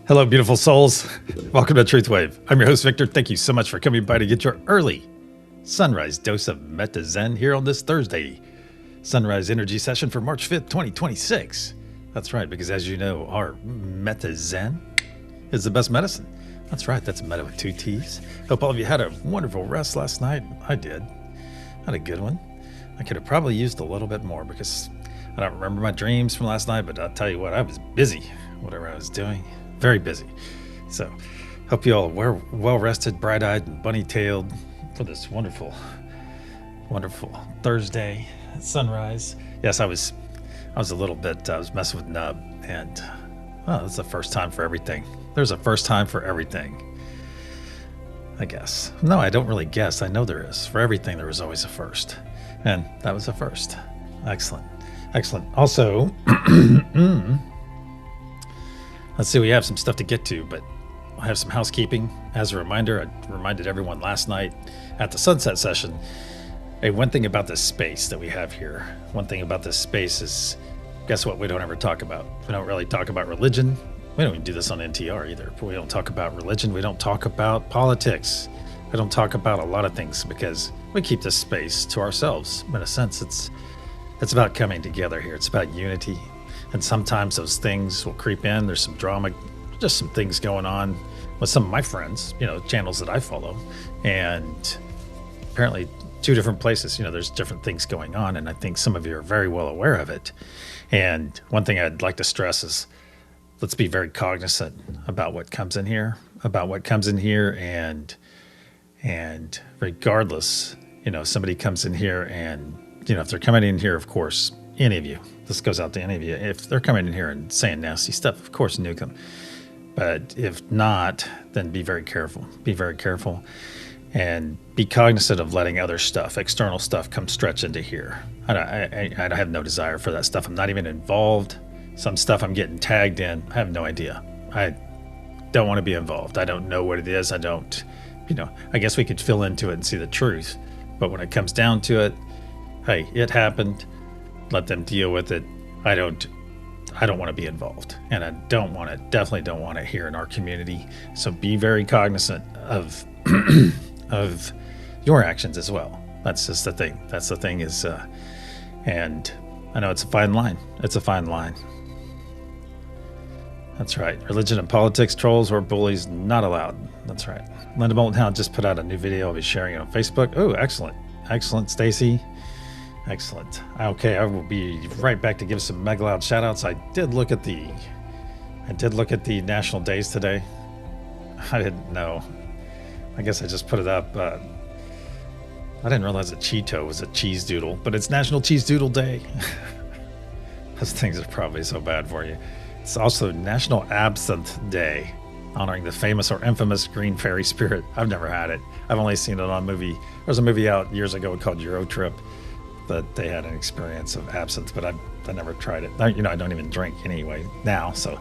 Hello, beautiful souls. Welcome to TruthWave. I'm your host, Victor. Thank you so much for coming by to get your early sunrise dose of Meta Zen here on this Thursday sunrise energy session for March 5th, 2026. That's right, because as you know, our Meta Zen is the best medicine. That's right, that's Meta with two T's. Hope all of you had a wonderful rest last night. I did. Had a good one. I could have probably used a little bit more because I don't remember my dreams from last night, but I'll tell you what, I was busy, whatever I was doing. Very busy. So hope you all were well rested, bright-eyed, and bunny-tailed for this wonderful, wonderful Thursday sunrise. Yes, I was a little bit, I was messing with Nub, and that's the first time for everything. There's a first time for everything, I guess. No, I don't really guess. I know there is. For everything, there was always a first. And that was a first. Excellent. Excellent. Also, let's see, we have some stuff to get to, but I have some housekeeping. As a reminder, I reminded everyone last night at the sunset session, hey, one thing about this space that we have here, one thing about this space is, guess what we don't ever talk about? We don't really talk about religion. We don't even do this on NTR either. We don't talk about religion. We don't talk about politics. We don't talk about a lot of things because we keep this space to ourselves. In a sense, it's about coming together here. It's about unity. And sometimes those things will creep in. There's some drama, just some things going on with some of my friends, channels that I follow. And apparently two different places, there's different things going on. And I think some of you are very well aware of it. And one thing I'd like to stress is let's be very cognizant about what comes in here, and regardless, somebody comes in here and, if they're coming in here, of course, any of you, this goes out to any of you, if they're coming in here and saying nasty stuff, of course, nuke them. But if not, then be very careful. Be very careful and be cognizant of letting other stuff, external stuff, come stretch into here. I have no desire for that stuff. I'm not even involved. Some stuff I'm getting tagged in. I have no idea. I don't want to be involved. I don't know what it is. I don't, I guess we could fill into it and see the truth. But when it comes down to it, hey, it happened. Let them deal with it. I don't want to be involved, and I definitely don't want it here in our community. So be very cognizant of of your actions as well. That's just the thing. That's the thing is, and I know it's a fine line. It's a fine line. That's right. Religion and politics, trolls or bullies not allowed. That's right. Linda Bolton Hound just put out a new video. I'll be sharing it on Facebook. Oh, excellent. Excellent, Stacy. Excellent. Okay, I will be right back to give some mega loud shout outs. I did look at the national days today. I didn't know. I guess I just put it up. I didn't realize that Cheeto was a cheese doodle, but it's National Cheese Doodle Day. Those things are probably so bad for you. It's also National Absinthe Day, honoring the famous or infamous green fairy spirit. I've never had it. I've only seen it on a movie. There was a movie out years ago called Euro Trip that they had an experience of absinthe, but I never tried it. I don't even drink anyway now, so.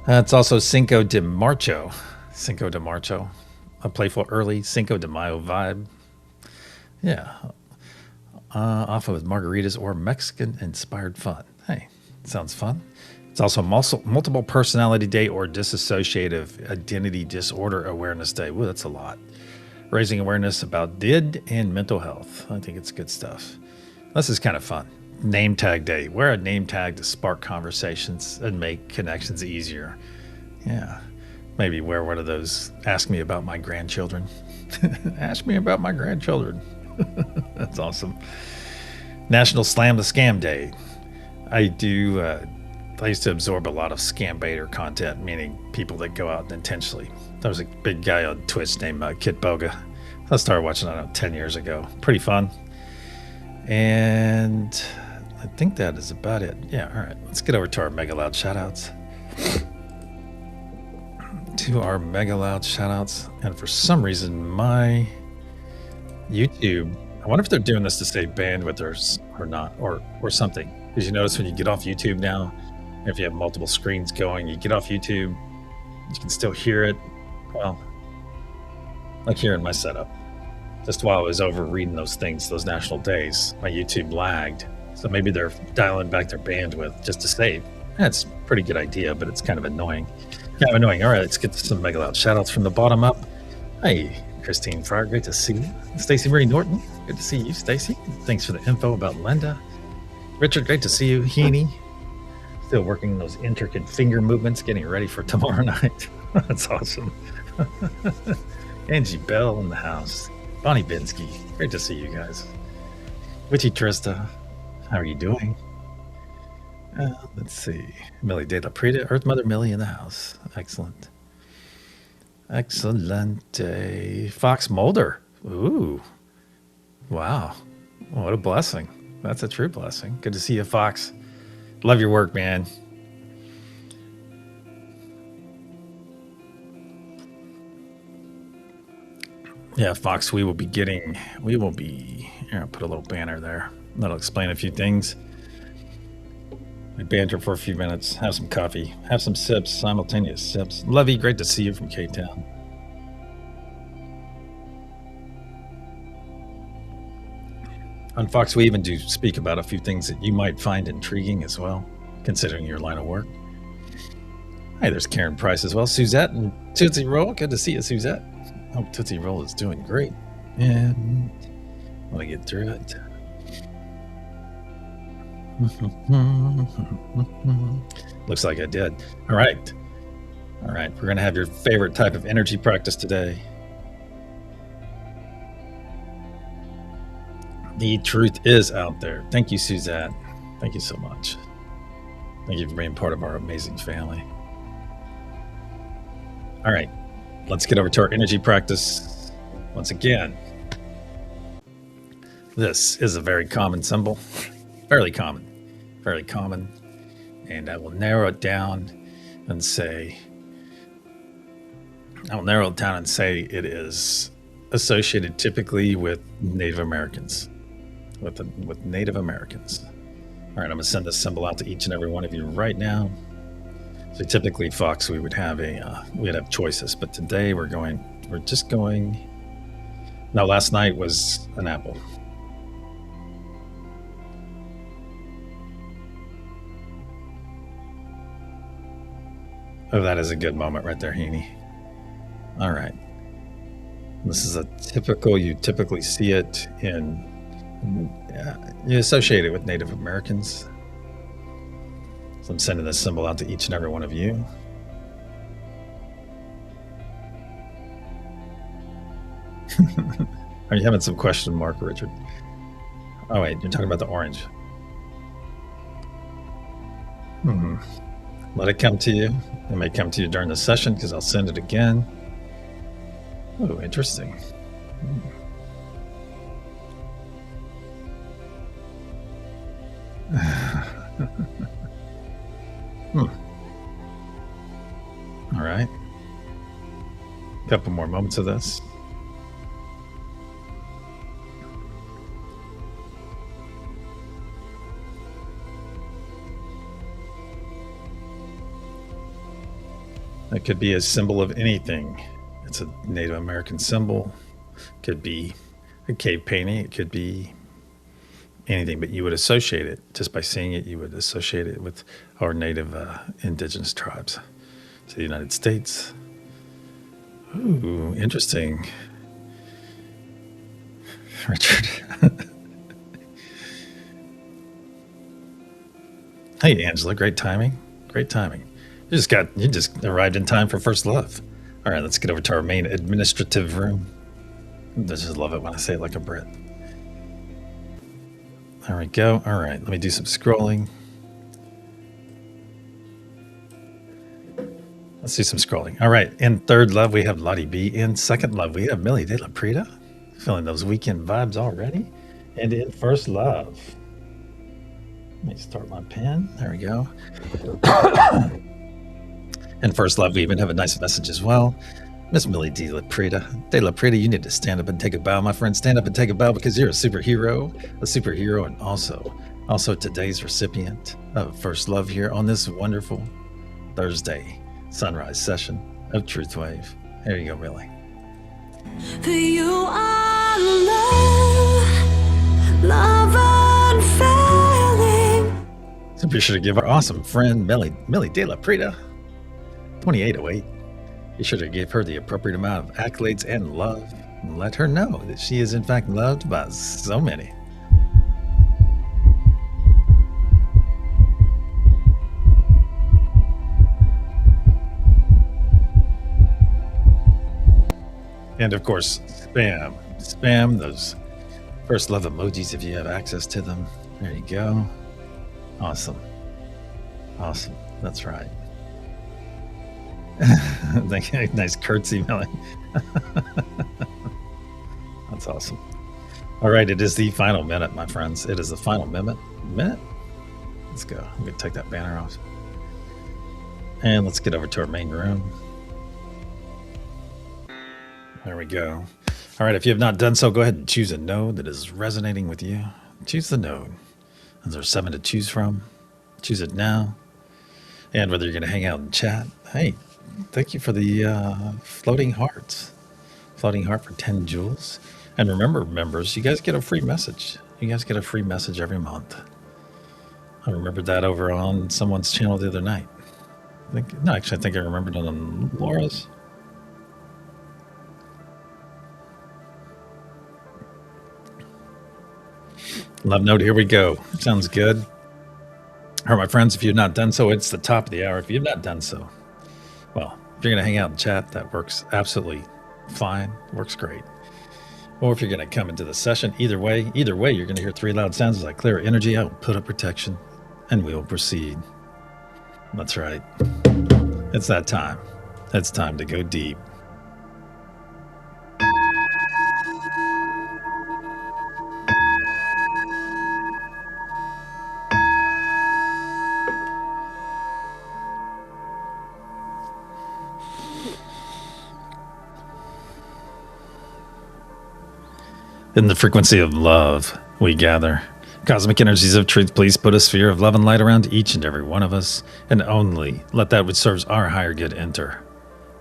It's also Cinco de Marzo. Cinco de Marzo. A playful early Cinco de Mayo vibe. Yeah. Often with margaritas or Mexican-inspired fun. Hey, sounds fun. It's also Multiple Personality Day or Dissociative Identity Disorder Awareness Day. Woo, that's a lot. Raising awareness about DID and mental health. I think it's good stuff. This is kind of fun. Name tag day. Wear a name tag to spark conversations and make connections easier. Yeah. Maybe wear one of those. Ask me about my grandchildren. Ask me about my grandchildren. That's awesome. National Slam the Scam Day. I used to absorb a lot of scam baiter content, meaning people that go out and intentionally. There was a big guy on Twitch named Kit Boga. I started watching that 10 years ago. Pretty fun. And I think that is about it. Yeah, all right. Let's get over to our mega loud shoutouts. And for some reason, my YouTube, I wonder if they're doing this to save bandwidth or not, or something. Because you notice when you get off YouTube now, if you have multiple screens going, you get off YouTube, you can still hear it. Well, like here in my setup. Just while I was over reading those things, those national days, my YouTube lagged. So maybe they're dialing back their bandwidth just to save. That's a pretty good idea, but it's kind of annoying. All right, let's get to some mega loud shout-outs from the bottom up. Hey, Christine Fryer, great to see you. Stacy Marie Norton, good to see you, Stacy. Thanks for the info about Linda. Richard, great to see you. Heaney, still working those intricate finger movements, getting ready for tomorrow night. That's awesome. Angie Bell in the house. Bonnie Binsky, great to see you guys. Witchy Trista, how are you doing? Let's see. Millie De La Prida, Earth Mother Millie in the house. Excellent. Excellent. Fox Mulder. Ooh. Wow. What a blessing. That's a true blessing. Good to see you, Fox. Love your work, man. Yeah, Fox, we will be, here, I'll put a little banner there. That'll explain a few things. We banter for a few minutes, have some coffee, have some sips, simultaneous sips. Lovey, great to see you from K-Town. On Fox, we even do speak about a few things that you might find intriguing as well, considering your line of work. Hey, there's Karen Price as well. Suzette and Tootsie Roll, good to see you, Suzette. Hope Tootsie Roll is doing great. And I want to get through it. Looks like I did. All right. We're going to have your favorite type of energy practice today. The truth is out there. Thank you, Suzette. Thank you so much. Thank you for being part of our amazing family. All right. Let's get over to our energy practice. Once again, this is a very common symbol. Fairly common. And I will narrow it down and say it is associated typically with Native Americans. With Native Americans. All right, I'm going to send this symbol out to each and every one of you right now. So typically, Fox, we'd have choices, but today we're just going. No, last night was an apple. Oh, that is a good moment right there, Heaney. All right. This is you typically see it you associate it with Native Americans. So I'm sending this symbol out to each and every one of you. Are you having some question mark, Richard? Oh, wait, you're talking about the orange. Let it come to you. It may come to you during the session because I'll send it again. Oh, interesting. All right. A couple more moments of this. It could be a symbol of anything. It's a Native American symbol. It could be a cave painting. It could be anything, but you would associate it just by seeing it. You would associate it with our native indigenous tribes to the United States. Ooh, interesting. Richard. Hey, Angela, great timing. You just arrived in time for first love. All right, let's get over to our main administrative room. I just love it when I say it like a Brit. There we go. All right, let me do some scrolling. Let's do some scrolling. All right, in third love, we have Lottie B. In second love, we have Millie De La Prida. Feeling those weekend vibes already. And in first love, let me start my pen. There we go. In first love, we even have a nice message as well. Miss Millie De La Prida. De La Prida, you need to stand up and take a bow, my friend. Stand up and take a bow because you're a superhero, and also today's recipient of First Love here on this wonderful Thursday sunrise session of TruthWave. There you go, Millie. For you are love unfailing. Be sure to give our awesome friend Millie De La Prida 2808. Be sure to give her the appropriate amount of accolades and love, and let her know that she is in fact loved by so many. And of course, spam those first love emojis if you have access to them. There you go. Awesome. That's right. Nice curtsy, Melanie. That's awesome. All right, it is the final minute, my friends. It is the final minute. Let's go. I'm going to take that banner off. And let's get over to our main room. There we go. All right, if you have not done so, go ahead and choose a node that is resonating with you. Choose the node. There's 7 to choose from. Choose it now. And whether you're going to hang out and chat. Hey, thank you for the floating hearts. Floating heart for 10 jewels. And remember, members, you guys get a free message. You guys get a free message every month. I remembered that over on someone's channel the other night. I think I remembered it on Laura's. Love note, here we go. Sounds good. All right, my friends, if you've not done so, it's the top of the hour. If you've not done so, well, if you're going to hang out and chat, that works absolutely fine. Works great. Or if you're going to come into the session, either way, you're going to hear 3 loud sounds as I clear energy. I will put up protection, and we will proceed. That's right. It's that time. It's time to go deep. In the frequency of love, we gather. Cosmic energies of truth, please put a sphere of love and light around each and every one of us, and only let that which serves our higher good enter.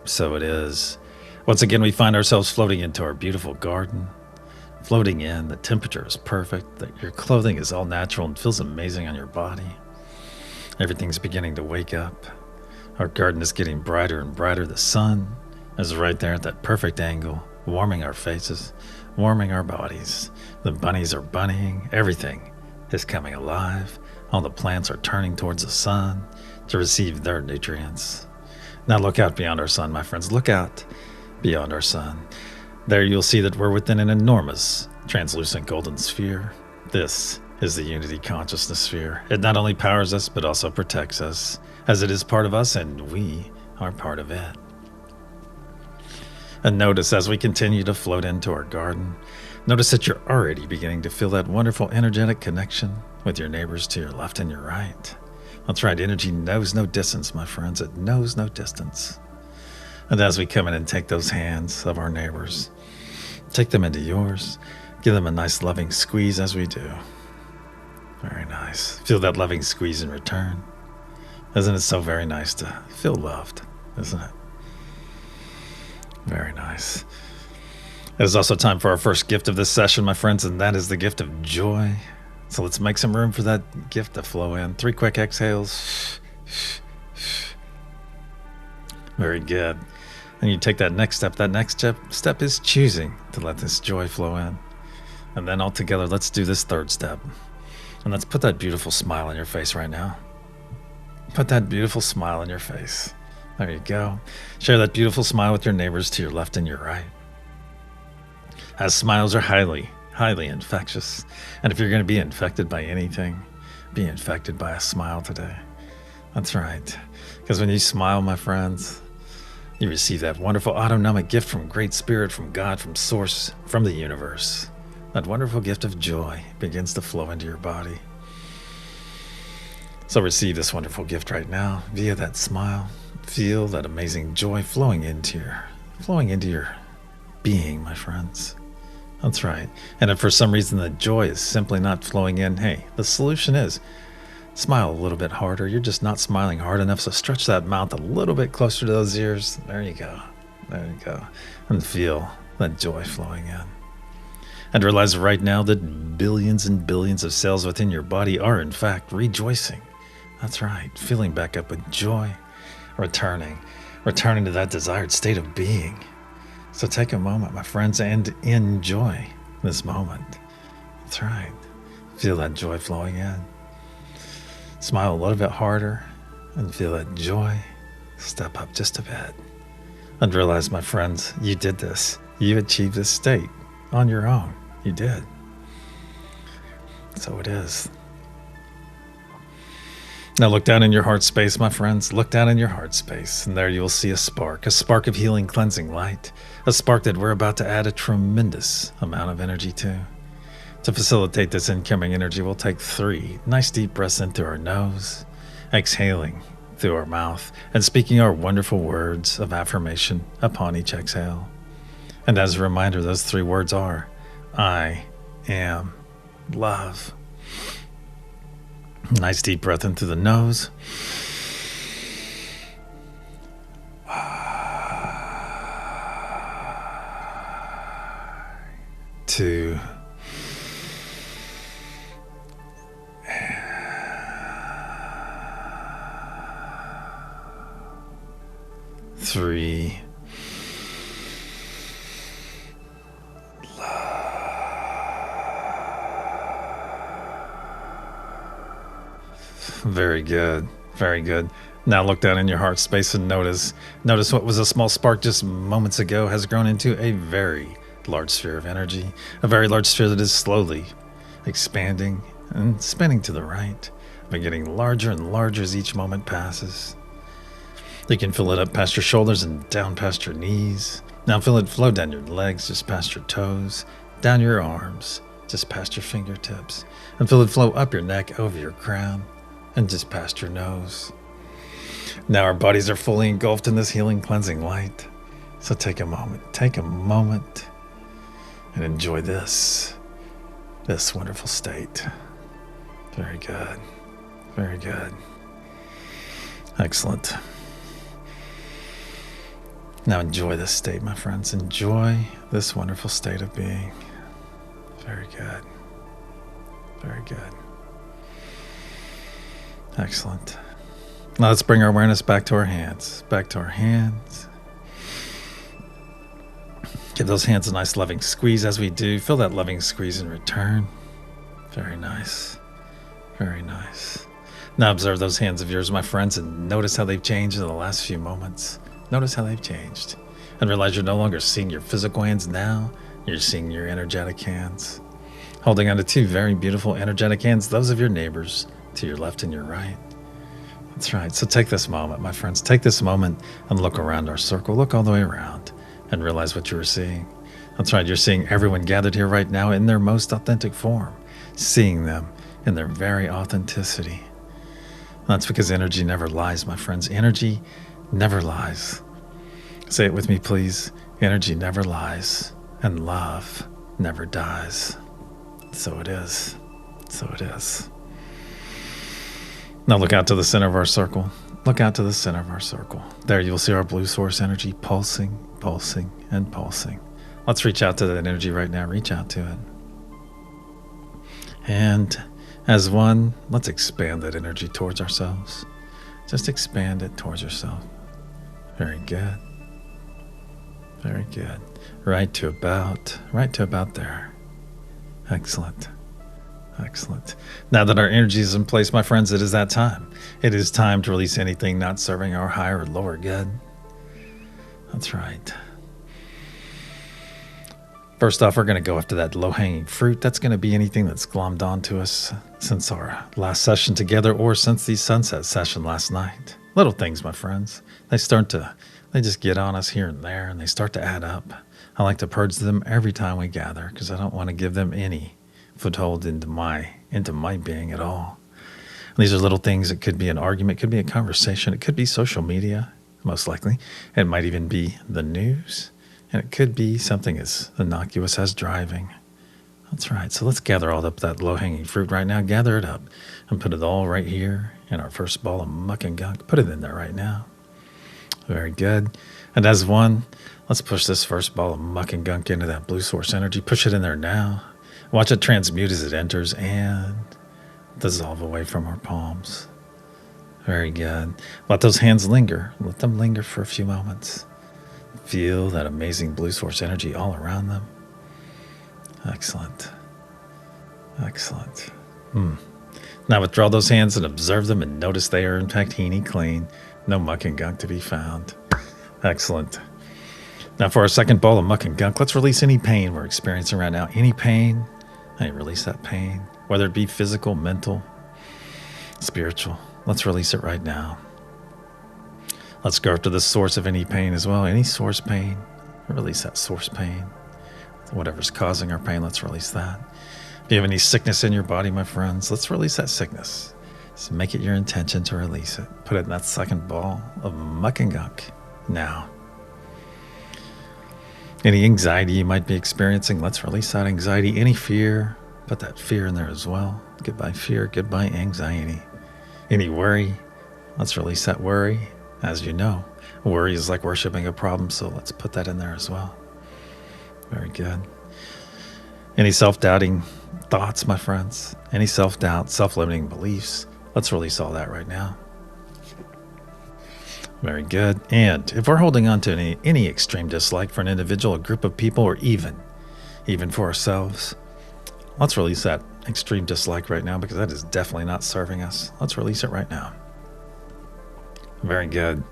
So it is. Once again, we find ourselves floating into our beautiful garden. Floating in, the temperature is perfect, that your clothing is all natural and feels amazing on your body. Everything's beginning to wake up. Our garden is getting brighter and brighter. The sun is right there at that perfect angle, warming our faces, warming our bodies. The bunnies are bunnying. Everything is coming alive. All the plants are turning towards the sun to receive their nutrients. Now look out beyond our sun, my friends. Look out beyond our sun. There you'll see that we're within an enormous translucent golden sphere. This is the unity consciousness sphere. It not only powers us, but also protects us, as it is part of us and we are part of it. And notice as we continue to float into our garden, notice that you're already beginning to feel that wonderful energetic connection with your neighbors to your left and your right. That's right, energy knows no distance, my friends. It knows no distance. And as we come in and take those hands of our neighbors, take them into yours, give them a nice loving squeeze as we do. Very nice. Feel that loving squeeze in return. Isn't it so very nice to feel loved, isn't it? Very nice. It is also time for our first gift of this session, my friends, and that is the gift of joy. So let's make some room for that gift to flow in. 3 quick exhales. Very good. And you take that next step. That next step is choosing to let this joy flow in. And then all together, let's do this 3rd step. And let's put that beautiful smile on your face right now. Put that beautiful smile on your face. There you go. Share that beautiful smile with your neighbors to your left and your right. As smiles are highly infectious. And if you're going to be infected by anything, be infected by a smile today. That's right. Because when you smile, my friends, you receive that wonderful autonomic gift from Great Spirit, from God, from Source, from the universe. That wonderful gift of joy begins to flow into your body. So receive this wonderful gift right now via that smile. Feel that amazing joy flowing into your being, my friends. That's right. And if for some reason the joy is simply not flowing in, hey, the solution is smile a little bit harder. You're just not smiling hard enough, so stretch that mouth a little bit closer to those ears. There you go. There you go. And feel that joy flowing in. And realize right now that billions and billions of cells within your body are in fact rejoicing That's right. Filling back up with joy, returning to that desired state of being. So take a moment, my friends, and enjoy this moment. That's right. Feel that joy flowing in. Smile a little bit harder and feel that joy step up just a bit. And realize, my friends, you did this. You achieved this state on your own. You did. So it is. Now look down in your heart space, my friends. Look down in your heart space, and there you'll see a spark of healing, cleansing light, a spark that we're about to add a tremendous amount of energy to. To facilitate this incoming energy, we'll take 3 nice deep breaths in through our nose, exhaling through our mouth, and speaking our wonderful words of affirmation upon each exhale. And as a reminder, those 3 words are, I am love. Nice deep breath in through the nose. 2. 3. Very good. Very good. Now look down in your heart space and notice what was a small spark just moments ago has grown into a very large sphere of energy, a very large sphere that is slowly expanding and spinning to the right, but getting larger and larger as each moment passes. You can fill it up past your shoulders and down past your knees. Now feel it flow down your legs, just past your toes, down your arms, just past your fingertips, and feel it flow up your neck, over your crown, and just past your nose. Now our bodies are fully engulfed in this healing, cleansing light. So take a moment and enjoy this wonderful state. Very good. Very good. Excellent. Now enjoy this state, my friends. Enjoy this wonderful state of being. Very good. Very good. Excellent. Now let's bring our awareness back to our hands. Back to our hands. Give those hands a nice loving squeeze as we do. Feel that loving squeeze in return. Very nice. Very nice. Now observe those hands of yours, my friends, and notice how they've changed in the last few moments. Notice how they've changed. And realize you're no longer seeing your physical hands now. You're seeing your energetic hands. Holding onto 2 very beautiful energetic hands, those of your neighbors, to your left and your right. That's right. So take this moment, my friends. Take this moment and look around our circle. Look all the way around and realize what you are seeing. That's right. You're seeing everyone gathered here right now in their most authentic form, seeing them in their very authenticity. That's because energy never lies, my friends. Energy never lies. Say it with me, please. Energy never lies, and love never dies. So it is. So it is. Now look out to the center of our circle. Look out to the center of our circle. There you'll see our blue source energy pulsing, pulsing, and pulsing. Let's reach out to that energy right now. Reach out to it. And as one, let's expand that energy towards ourselves. Just expand it towards yourself. Very good. Very good. Right to about there. Excellent. Excellent. Now that our energy is in place, my friends, it is that time. It is time to release anything not serving our higher or lower good. That's right. First off, we're going to go after that low-hanging fruit. That's going to be anything that's glommed onto us since our last session together or since the sunset session last night. Little things, my friends. They just get on us here and there, and they start to add up. I like to purge them every time we gather because I don't want to give them any foothold into my being at all. And these are little things. It could be an argument, it could be a conversation, it could be social media, most likely. It might even be the news, and it could be something as innocuous as driving. That's right. So let's gather all up that low-hanging fruit right now. Gather it up and put it all right here in our first ball of muck and gunk. Put it in there right now. Very good. And as one, let's push this first ball of muck and gunk into that blue source energy. Push it in there now. Watch it transmute as it enters and dissolve away from our palms. Very good. Let those hands linger. Let them linger for a few moments. Feel that amazing blue source energy all around them. Excellent. Excellent. Now withdraw those hands and observe them and notice they are in fact heeny clean. No muck and gunk to be found. Excellent. Now for our second ball of muck and gunk, let's release any pain we're experiencing right now. Any pain, release that pain. Whether it be physical, mental, spiritual. Let's release it right now. Let's go to the source of any pain as well. Any source pain, release that source pain. Whatever's causing our pain, let's release that. If you have any sickness in your body, my friends, let's release that sickness. So make it your intention to release it. Put it in that second ball of muck and gunk now. Any anxiety you might be experiencing, let's release that anxiety. Any fear, put that fear in there as well. Goodbye fear, goodbye anxiety. Any worry, let's release that worry. As you know, worry is like worshiping a problem, so let's put that in there as well. Very good. Any self-doubting thoughts, my friends? Any self-doubt, self-limiting beliefs? Let's release all that right now. Very good. And if we're holding on to any extreme dislike for an individual, a group of people, or even for ourselves, let's release that extreme dislike right now, because that is definitely not serving us. Let's release it right now. Very good.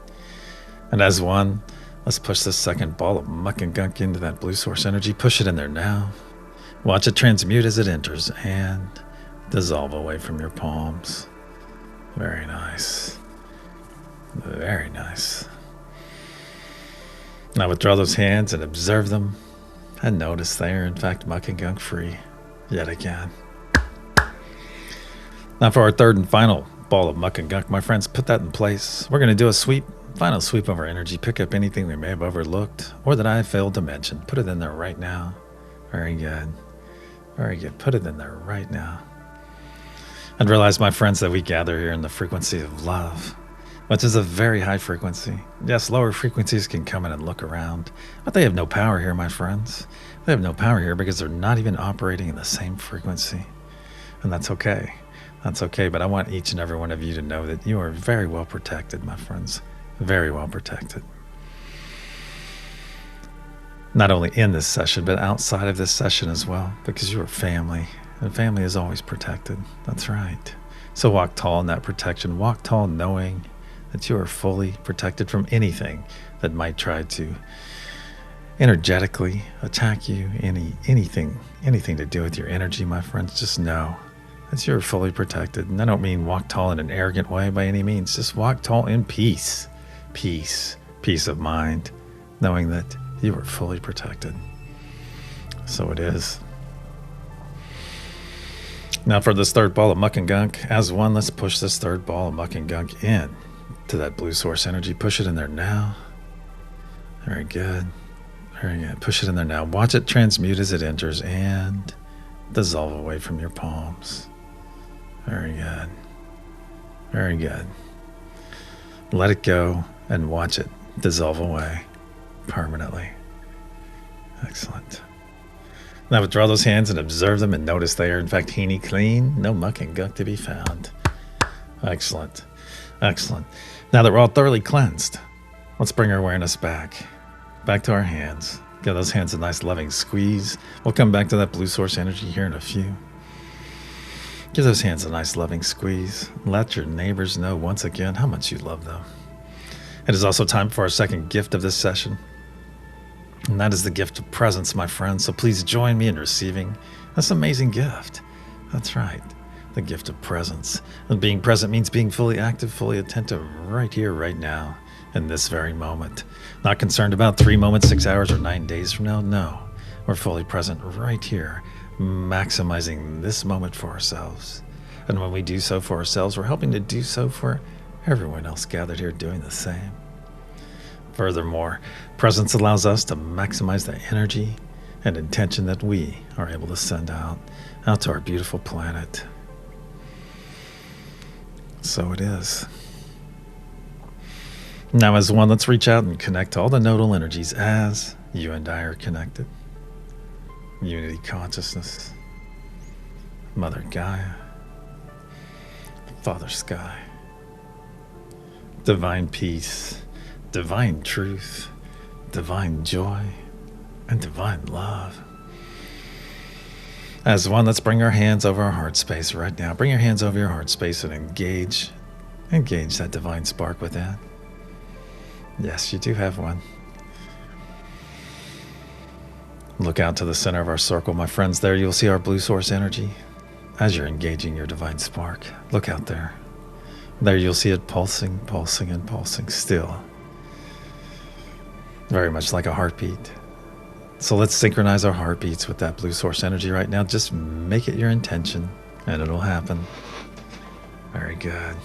And as one, let's push this second ball of muck and gunk into that blue source energy. Push it in there now. Watch it transmute as it enters and dissolve away from your palms. Very nice. Very nice. Now withdraw those hands and observe them and notice they are in fact muck and gunk free yet again. Now for our third and final ball of muck and gunk, my friends, put that in place. We're going to do a final sweep of our energy. Pick up anything we may have overlooked or that I have failed to mention. Put it in there right now. Very good. Very good. Put it in there right now. And realize, my friends, that we gather here in the frequency of love, which is a very high frequency. Yes, lower frequencies can come in and look around, but they have no power here, my friends. They have no power here because they're not even operating in the same frequency. And that's okay. That's okay, but I want each and every one of you to know that you are very well protected, my friends. Very well protected. Not only in this session, but outside of this session as well, because you are family, and family is always protected. That's right. So walk tall in that protection. Walk tall knowing that you are fully protected from anything that might try to energetically attack you, anything to do with your energy, my friends. Just know that you're fully protected. And I don't mean walk tall in an arrogant way by any means. Just walk tall in peace. Peace of mind, knowing that you are fully protected. So it is. Now for this third ball of muck and gunk, as one, let's push this third ball of muck and gunk in to that blue source energy. Push it in there now. Very good. Very good. Push it in there now. Watch it transmute as it enters and dissolve away from your palms. Very good. Very good. Let it go and watch it dissolve away permanently. Excellent. Now withdraw those hands and observe them and notice they are in fact heeny clean. No muck and gunk to be found. Excellent. Excellent. Now that we're all thoroughly cleansed, let's bring our awareness back to our hands. Give those hands a nice loving squeeze. We'll come back to that blue source energy here in a few. Give those hands a nice loving squeeze. Let your neighbors know once again how much you love them. It is also time for our second gift of this session. And that is the gift of presence, my friends. So please join me in receiving this amazing gift. That's right, the gift of presence. And being present means being fully active, fully attentive right here, right now, in this very moment. Not concerned about 3 moments, 6 hours, or 9 days from now. No, we're fully present right here, maximizing this moment for ourselves. And when we do so for ourselves, we're helping to do so for everyone else gathered here doing the same. Furthermore, presence allows us to maximize the energy and intention that we are able to send out to our beautiful planet. So it is. Now as one, let's reach out and connect to all the nodal energies as you and I are connected. Unity consciousness, Mother Gaia, Father Sky, divine peace, divine truth, divine joy, and divine love. As one, let's bring our hands over our heart space right now. Bring your hands over your heart space and engage that divine spark within. Yes, you do have one. Look out to the center of our circle, my friends. There you'll see our blue source energy. As you're engaging your divine spark, look out there. There you'll see it pulsing, pulsing, and pulsing still. Very much like a heartbeat. So let's synchronize our heartbeats with that blue source energy right now. Just make it your intention and it'll happen. Very good.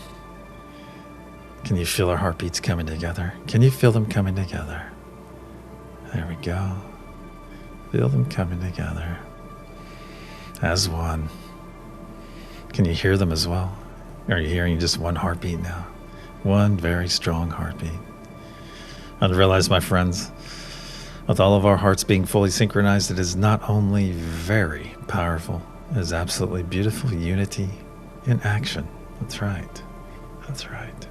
Can you feel our heartbeats coming together? Can you feel them coming together? There we go. Feel them coming together as one. Can you hear them as well? Or are you hearing just one heartbeat now? One very strong heartbeat. And realize, my friends, with all of our hearts being fully synchronized, it is not only very powerful, it is absolutely beautiful unity in action. That's right. That's right.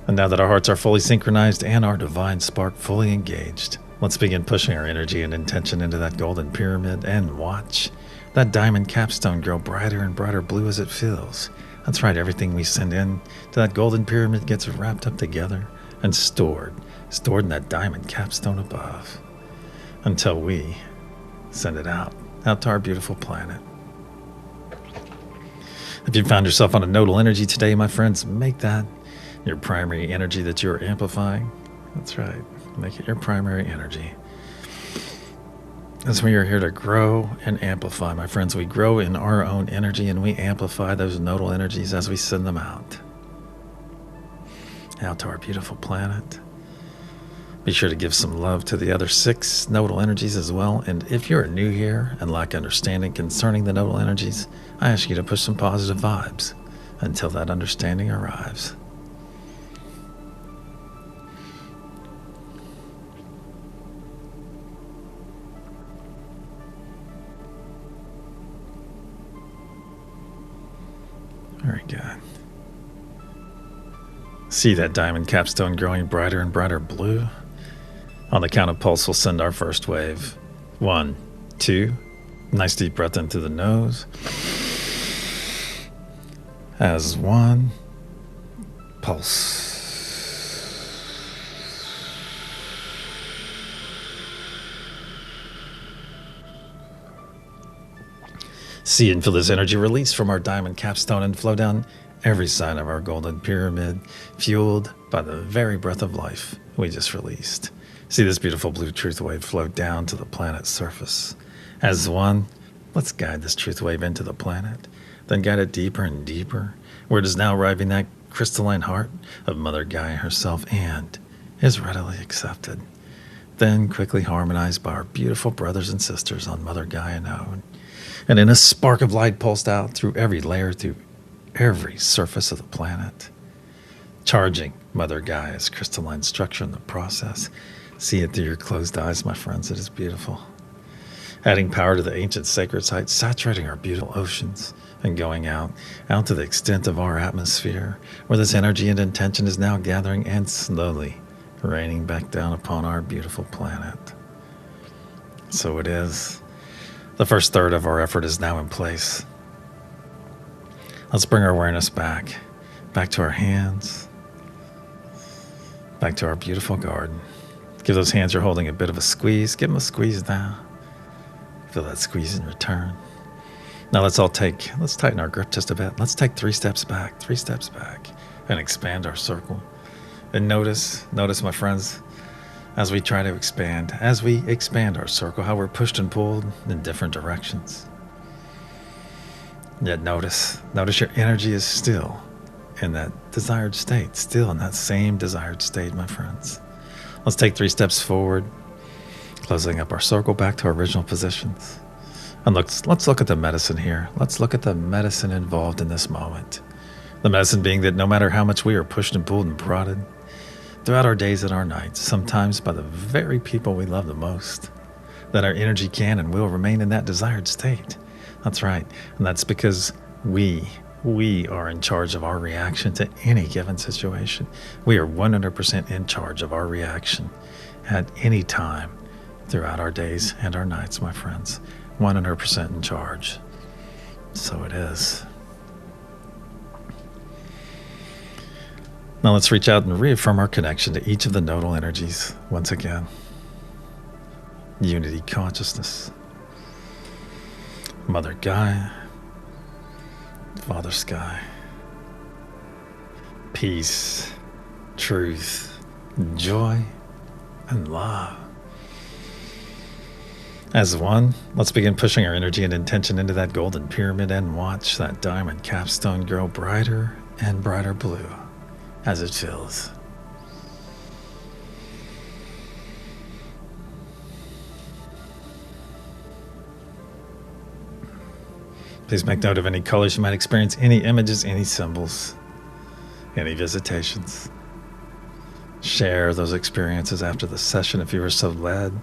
And now that our hearts are fully synchronized and our divine spark fully engaged, let's begin pushing our energy and intention into that golden pyramid and watch that diamond capstone grow brighter and brighter blue as it fills. That's right, everything we send in to that golden pyramid gets wrapped up together and stored in that diamond capstone above, until we send it out to our beautiful planet. If you found yourself on a nodal energy today, my friends, make that your primary energy that you're amplifying. That's right, make it your primary energy. That's when you're here to grow and amplify, my friends. We grow in our own energy and we amplify those nodal energies as we send them out to our beautiful planet. Be sure to give some love to the other 6 nodal energies as well. And if you're new here and lack understanding concerning the nodal energies, I ask you to push some positive vibes until that understanding arrives. Very good. See that diamond capstone growing brighter and brighter blue? On the count of pulse, we'll send our first wave. 1, 2. Nice deep breath in through the nose. As 1. Pulse. See and feel this energy release from our diamond capstone and flow down every side of our golden pyramid, fueled by the very breath of life we just released. See this beautiful blue truth wave flow down to the planet's surface. As 1, let's guide this truth wave into the planet, then guide it deeper and deeper, where it is now arriving that crystalline heart of Mother Gaia herself and is readily accepted. Then quickly harmonized by our beautiful brothers and sisters on Mother Gaia node. And in a spark of light pulsed out through every layer, through every surface of the planet, charging Mother Gaia's crystalline structure in the process. See it through your closed eyes, my friends. It is beautiful. Adding power to the ancient sacred sites, saturating our beautiful oceans, and going out to the extent of our atmosphere, where this energy and intention is now gathering and slowly raining back down upon our beautiful planet. So it is. The first third of our effort is now in place. Let's bring our awareness back to our hands, back to our beautiful garden. Give those hands you're holding a bit of a squeeze. Give them a squeeze now. Feel that squeeze in return. Now let's tighten our grip just a bit. Let's take 3 steps back, and expand our circle. And notice, my friends, as we try to expand, our circle, how we're pushed and pulled in different directions. Yet notice your energy is still in that desired state, still in that same desired state, my friends. Let's take 3 steps forward, closing up our circle back to our original positions. And let's look at the medicine here. Let's look at the medicine involved in this moment. The medicine being that no matter how much we are pushed and pulled and prodded throughout our days and our nights, sometimes by the very people we love the most, that our energy can and will remain in that desired state. That's right. And that's because we We are in charge of our reaction to any given situation. We are 100% in charge of our reaction at any time throughout our days and our nights, my friends. 100% in charge. So it is. Now let's reach out and reaffirm our connection to each of the nodal energies once again. Unity consciousness. Mother Gaia. Father Sky. Peace, truth, joy, and love. As one, let's begin pushing our energy and intention into that golden pyramid and watch that diamond capstone grow brighter and brighter blue as it fills. Please make note of any colors you might experience, any images, any symbols, any visitations. Share those experiences after the session if you were so led,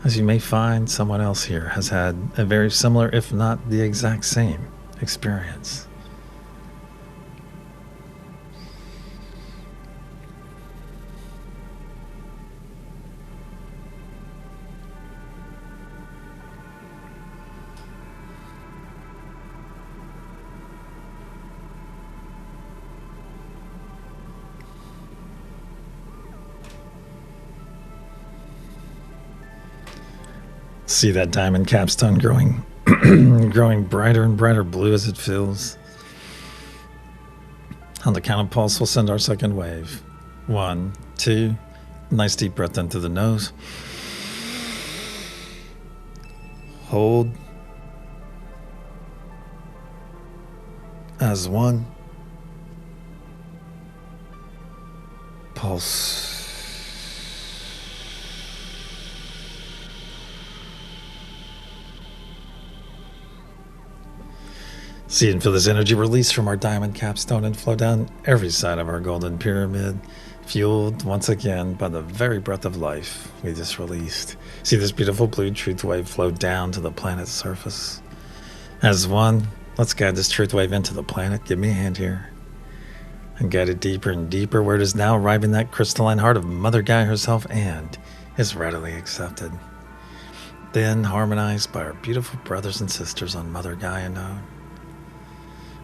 as you may find someone else here has had a very similar, if not the exact same, experience. See that diamond capstone growing growing brighter and brighter blue as it fills. On the count of pulse, we'll send our second wave. 1, 2, nice deep breath in through the nose. Hold. As 1. Pulse. See and feel this energy release from our diamond capstone and flow down every side of our golden pyramid, fueled once again by the very breath of life we just released. See this beautiful blue truth wave flow down to the planet's surface. As one, let's guide this truth wave into the planet. Give me a hand here. And guide it deeper and deeper where it is now arriving that crystalline heart of Mother Gaia herself and is readily accepted. Then harmonized by our beautiful brothers and sisters on Mother Gaia node.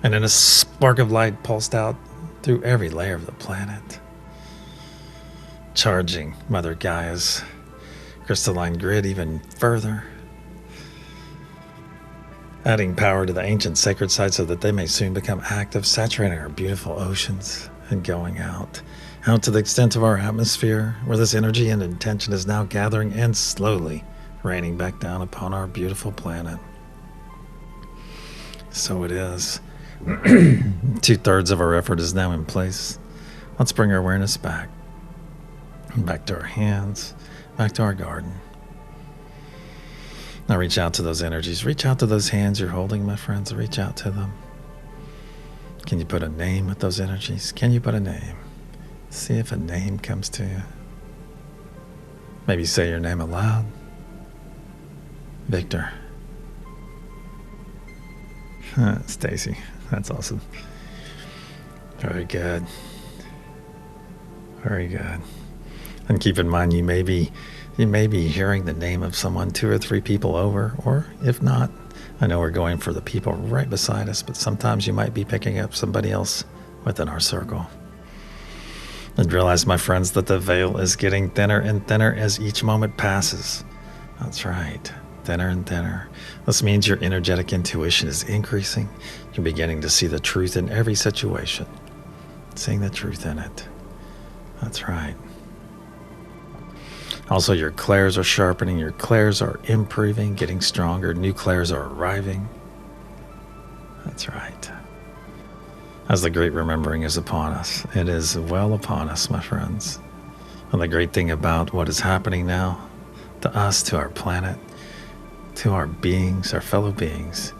And then a spark of light pulsed out through every layer of the planet, charging Mother Gaia's crystalline grid even further, adding power to the ancient sacred sites so that they may soon become active, saturating our beautiful oceans and going out to the extent of our atmosphere, where this energy and intention is now gathering and slowly raining back down upon our beautiful planet. So it is. 2/3 of our effort is now in place. Let's bring our awareness back to our hands, back to our garden. Now reach out to those energies. Reach out to those hands you're holding, my friends. Reach out to them. Can you put a name with those energies? Can you put a name? See if a name comes to you. Maybe say your name aloud. Victor. Stacy. That's awesome. Very good. Very good. And keep in mind, you may be hearing the name of someone 2 or 3 people over, or if not, I know we're going for the people right beside us, but sometimes you might be picking up somebody else within our circle. And realize, my friends, that the veil is getting thinner and thinner as each moment passes. That's right. Thinner and thinner. This means your energetic intuition is increasing. You're beginning to see the truth in every situation. Seeing the truth in it. That's right. Also, your clairs are sharpening. Your clairs are improving, getting stronger. New clairs are arriving. That's right. As the great remembering is upon us. It is well upon us, my friends. And the great thing about what is happening now to us, to our planet, to our beings, our fellow beings,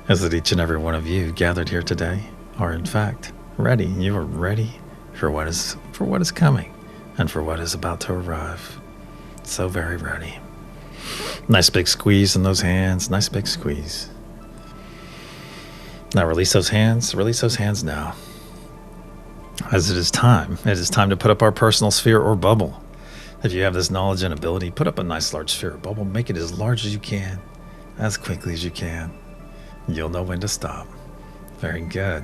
is that each and every one of you gathered here today are in fact ready. You are ready for what is coming and for what is about to arrive. So very ready. Nice big squeeze in those hands. Nice big squeeze. Now release those hands. Release those hands now. As it is time. It is time to put up our personal sphere or bubble. If you have this knowledge and ability, put up a nice large sphere or bubble. Make it as large as you can, as quickly as you can. You'll know when to stop. Very good.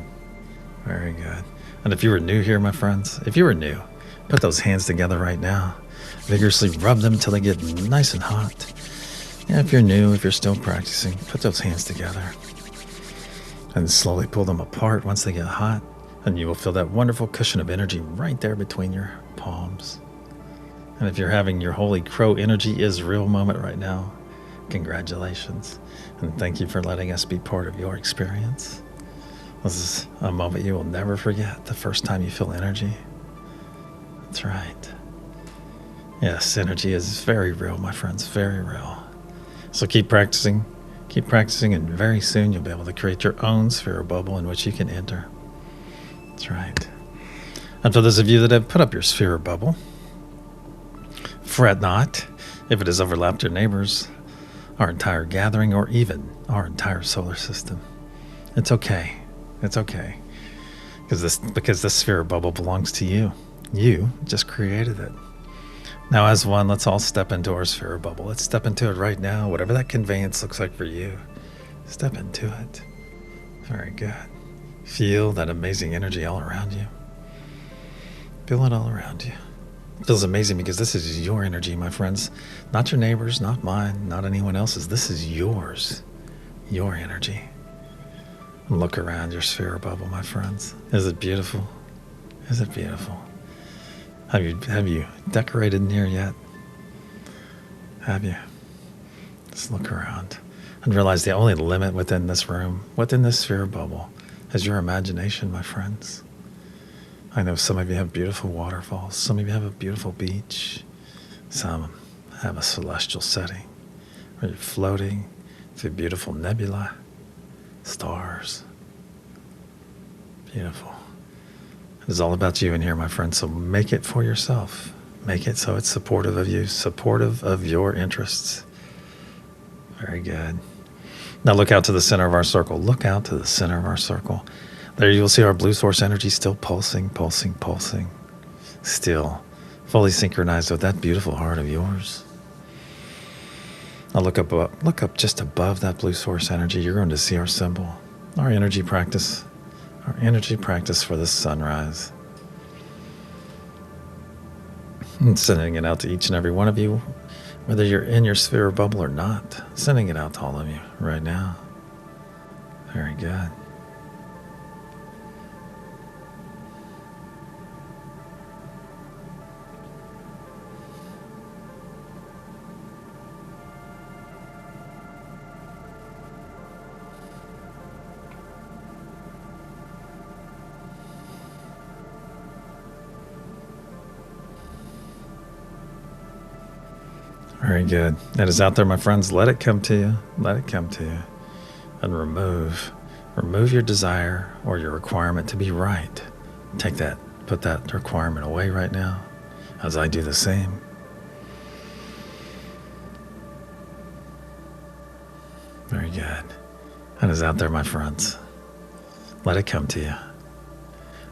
Very good. And if you were new here, my friends, if you were new, put those hands together right now. Vigorously rub them until they get nice and hot. And if you're new, if you're still practicing, put those hands together. And slowly pull them apart once they get hot. And you will feel that wonderful cushion of energy right there between your palms. And if you're having your Holy Crow energy is real moment right now, congratulations. And thank you for letting us be part of your experience. This is a moment you will never forget, the first time you feel energy. That's right. Yes, energy is very real, my friends, very real. So keep practicing, and very soon you'll be able to create your own sphere or bubble in which you can enter. That's right. And for those of you that have put up your sphere or bubble, fret not if it has overlapped your neighbors, our entire gathering, or even our entire solar system. It's okay. It's okay. Because this sphere or bubble belongs to you. You just created it. Now as one, let's all step into our sphere or bubble. Let's step into it right now, whatever that conveyance looks like for you. Step into it. Very good. Feel that amazing energy all around you. Feel it all around you. It feels amazing because this is your energy, my friends. Not your neighbors, not mine, not anyone else's. This is yours. Your energy. And look around your sphere or bubble, my friends. Is it beautiful? Is it beautiful? Have you decorated in here yet? Have you? Just look around and realize the only limit within this room, within this sphere or bubble, is your imagination, my friends. I know some of you have beautiful waterfalls. Some of you have a beautiful beach. Some have a celestial setting where you're floating through beautiful nebula, stars. Beautiful. It's all about you in here, my friend. So make it for yourself. Make it so it's supportive of you, supportive of your interests. Very good. Now look out to the center of our circle. Look out to the center of our circle. There you'll see our blue source energy still pulsing, pulsing, pulsing. Still fully synchronized with that beautiful heart of yours. Now look up just above that blue source energy. You're going to see our symbol, our energy practice for this sunrise. And sending it out to each and every one of you, whether you're in your sphere or bubble or not. Sending it out to all of you right now. Very good. Very good. It is out there, my friends. Let it come to you. Let it come to you. And remove your desire or your requirement to be right. Put that requirement away right now, as I do the same. Very good. It is out there, my friends. Let it come to you.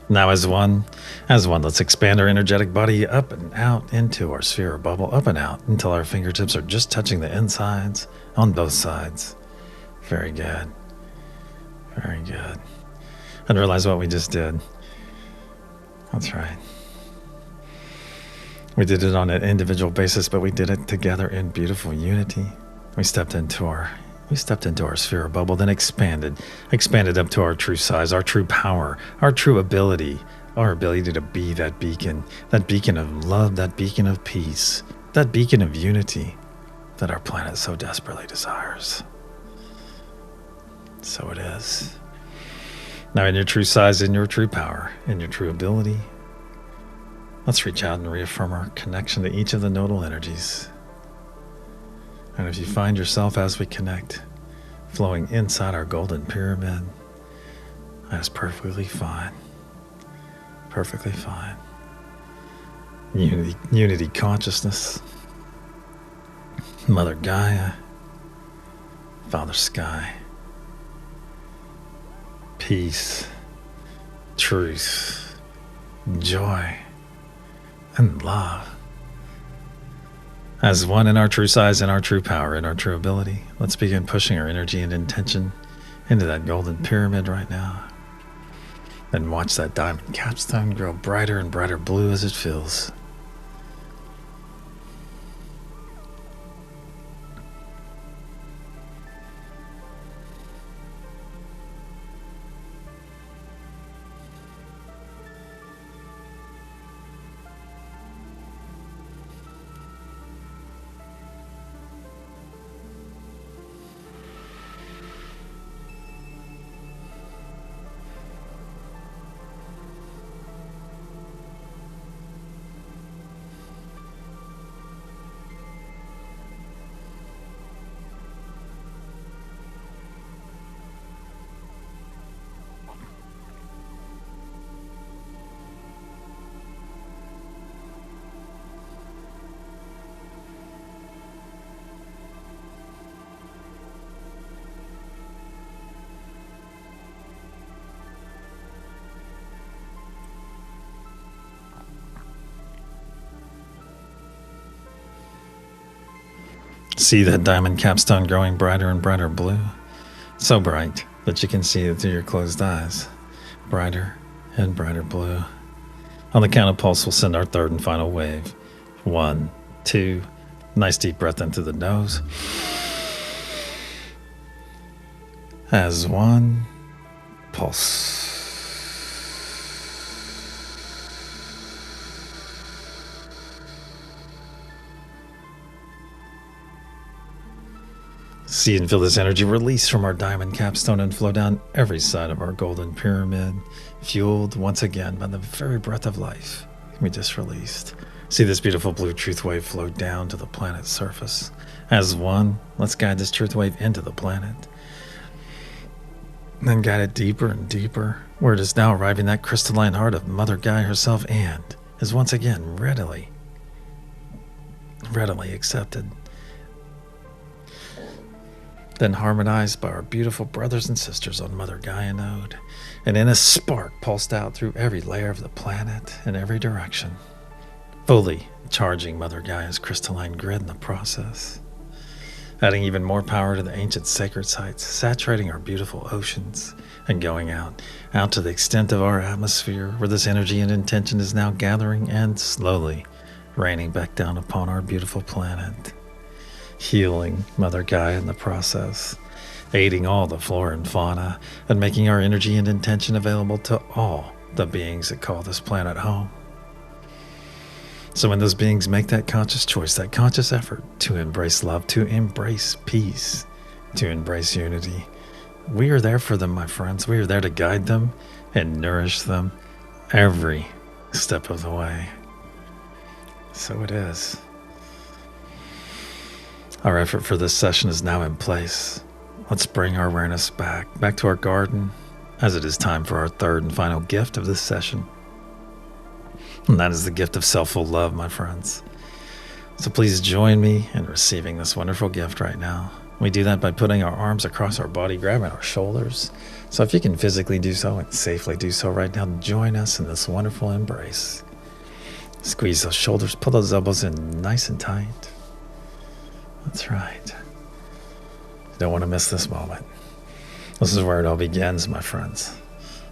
Now as one, let's expand our energetic body up and out into our sphere or bubble, up and out until our fingertips are just touching the insides on both sides. Very good. Very good. And realize what we just did. That's right. We did it on an individual basis, but we did it together in beautiful unity. We stepped into our sphere or bubble, then expanded up to our true size, our true power, our true ability, our ability to be that beacon of love, that beacon of peace, that beacon of unity that our planet so desperately desires. So it is. Now in your true size, in your true power, in your true ability, let's reach out and reaffirm our connection to each of the nodal energies. And if you find yourself as we connect, flowing inside our golden pyramid, that is perfectly fine. Perfectly fine. Unity consciousness, Mother Gaia, Father Sky, peace, truth, joy, and love. As one in our true size, in our true power, in our true ability, let's begin pushing our energy and intention into that golden pyramid right now. And watch that diamond capstone grow brighter and brighter blue as it fills. See that diamond capstone growing brighter and brighter blue? So bright that you can see it through your closed eyes. Brighter and brighter blue. On the count of pulse, we'll send our third and final wave. 1, 2, nice deep breath in through the nose. As one, pulse. See and feel this energy release from our diamond capstone and flow down every side of our golden pyramid, fueled once again by the very breath of life we just released. See this beautiful blue truth wave flow down to the planet's surface. As one, let's guide this truth wave into the planet. And then guide it deeper and deeper, where it is now arriving that crystalline heart of Mother Gaia herself and is once again readily accepted. Then harmonized by our beautiful brothers and sisters on Mother Gaia node, and in a spark pulsed out through every layer of the planet in every direction, fully charging Mother Gaia's crystalline grid in the process, adding even more power to the ancient sacred sites, saturating our beautiful oceans, and going out to the extent of our atmosphere, where this energy and intention is now gathering and slowly raining back down upon our beautiful planet, healing Mother Gaia in the process, aiding all the flora and fauna, and making our energy and intention available to all the beings that call this planet home. So when those beings make that conscious choice, that conscious effort to embrace love, to embrace peace, to embrace unity, we are there for them, my friends. We are there to guide them and nourish them every step of the way. So it is. Our effort for this session is now in place. Let's bring our awareness back to our garden, as it is time for our third and final gift of this session. And that is the gift of self-full love, my friends. So please join me in receiving this wonderful gift right now. We do that by putting our arms across our body, grabbing our shoulders. So if you can physically do so and safely do so right now, join us in this wonderful embrace. Squeeze those shoulders, pull those elbows in nice and tight. That's right. You don't want to miss this moment. This is where it all begins, my friends.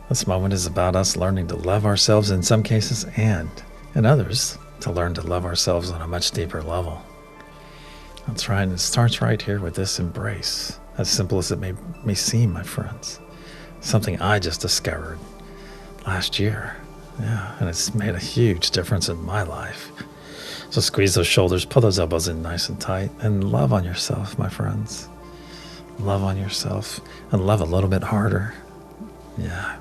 This moment is about us learning to love ourselves in some cases, and in others, to learn to love ourselves on a much deeper level. That's right, and it starts right here with this embrace, as simple as it may seem, my friends. Something I just discovered last year. Yeah, and it's made a huge difference in my life. So squeeze those shoulders, pull those elbows in nice and tight, and love on yourself, my friends. Love on yourself, and love a little bit harder. Yeah.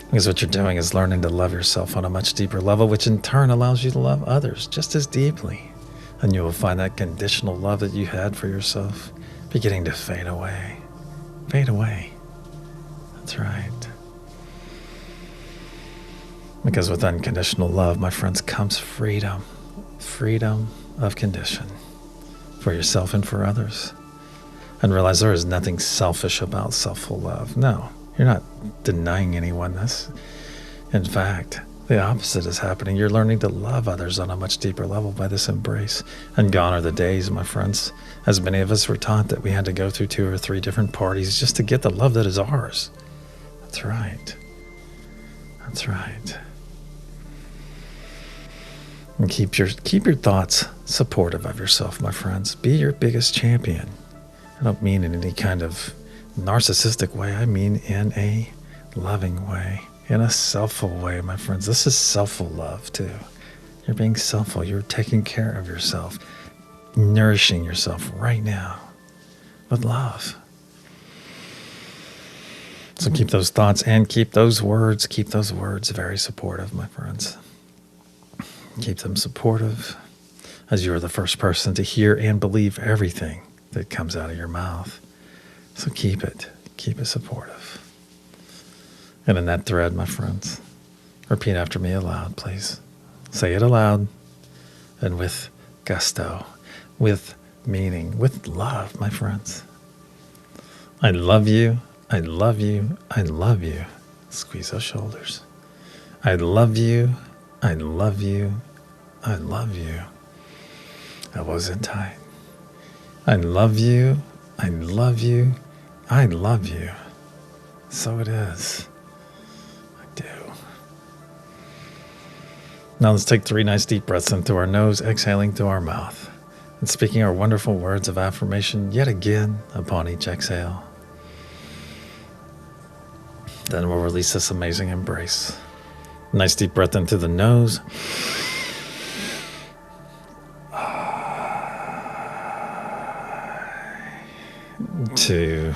Because what you're doing is learning to love yourself on a much deeper level, which in turn allows you to love others just as deeply. And you will find that conditional love that you had for yourself beginning to fade away. Fade away. That's right. Because with unconditional love, my friends, comes freedom. Freedom of condition for yourself and for others. And realize there is nothing selfish about self-full love. No, You're not denying anyone this. In fact, the opposite is happening. You're learning to love others on a much deeper level by this embrace. And gone are the days, my friends, as many of us were taught that we had to go through 2 or 3 different parties just to get the love that is ours. That's right. That's right. And keep your thoughts supportive of yourself, my friends. Be your biggest champion. I don't mean in any kind of narcissistic way. I mean in a loving way, in a selfful way, my friends. This is selfful love too. You're being selfful. You're taking care of yourself, nourishing yourself right now with love. So keep those thoughts and keep those words very supportive, my friends. Keep them supportive, as you are the first person to hear and believe everything that comes out of your mouth. So keep it supportive. And in that thread, my friends, repeat after me aloud, please. Say it aloud and with gusto, with meaning, with love, my friends. I love you. I love you. I love you. Squeeze those shoulders. I love you. I love you. I love you. Elbows in tight. I love you. I love you. I love you. So it is. I do. Now let's take 3 nice deep breaths in through our nose, exhaling through our mouth, and speaking our wonderful words of affirmation yet again upon each exhale. Then we'll release this amazing embrace. Nice deep breath in through the nose. 2.